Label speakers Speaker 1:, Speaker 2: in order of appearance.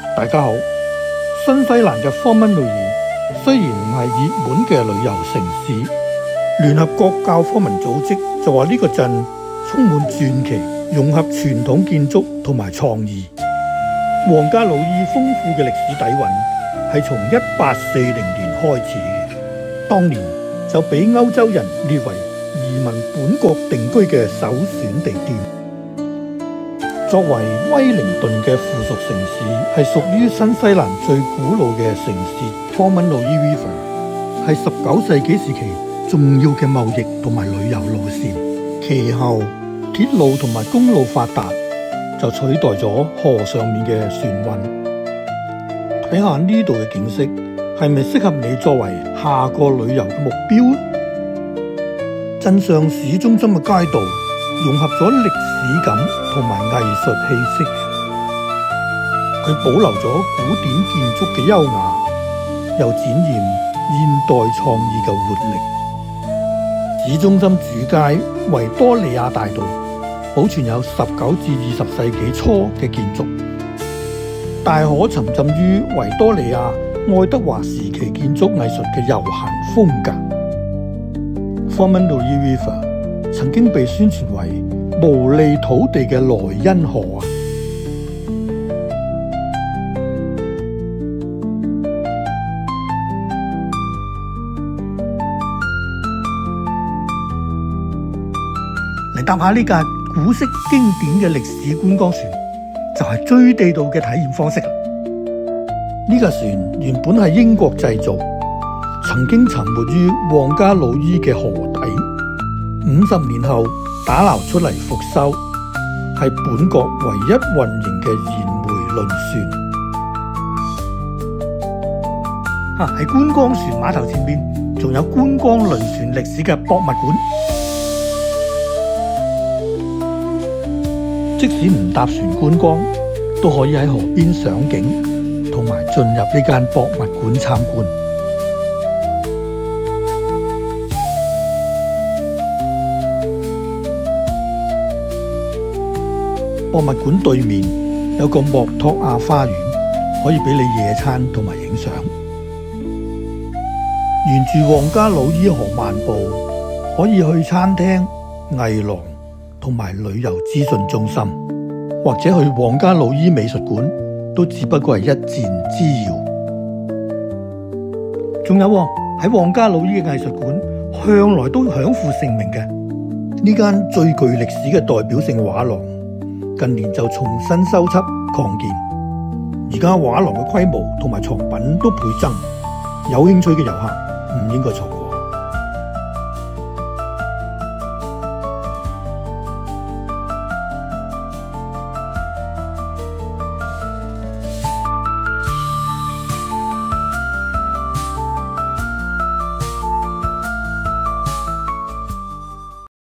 Speaker 1: 大家好，新西蘭嘅科文路易雖然唔係熱門嘅旅遊城市，聯合國教科文組織就話呢個鎮充滿傳奇，融合傳統建築同埋創意。皇家魯伊豐富嘅歷史底蘊係從1840年開始嘅，當年就俾歐洲人列為移民本國定居嘅首選地點。作為威靈頓嘅附屬城市，係屬於新西蘭最古老嘅城市。科文路易 River 係19世紀時期重要嘅貿易同埋旅遊路線。其後鐵路同埋公路發達，就取代咗河上面嘅船運。睇下呢度嘅景色，係咪適合你作為下個旅遊嘅目標？鎮上市中心嘅街道融合咗歷史感同埋藝術氣息，佢保留咗古典建築嘅優雅，又展現現代創意嘅活力。市中心主街維多利亞大道保存有19至20世紀初嘅建築，大可沉浸於維多利亞愛德華時期建築藝術嘅悠閒風格。科文路易 River 曾經被宣傳為毛利土地嘅萊茵河啊！嚟搭下呢架古色經典嘅歷史觀光船，就係最地道嘅體驗方式。呢架船原本係英國製造，曾經沉沒於皇家魯伊嘅河底，50年後打撈出嚟復修，係本國唯一運營嘅燃煤輪船。喺觀光船碼頭前面仲有觀光輪船歷史嘅博物館。即使唔搭船觀光，都可以喺河邊賞景，同埋進入呢間博物館參觀。博物館對面有個莫托亞花園，可以俾你野餐同埋影相。沿住皇家魯伊河漫步，可以去餐廳、藝廊同埋旅遊資訊中心，或者去皇家魯伊美術館，都只不過係一箭之遙。仲有喺皇家魯伊嘅藝術館，向來都享負盛名嘅呢間最具歷史嘅代表性畫廊，近年就重新修葺擴建，而家畫廊嘅規模同埋藏品都倍增，有興趣嘅遊客唔應該錯過。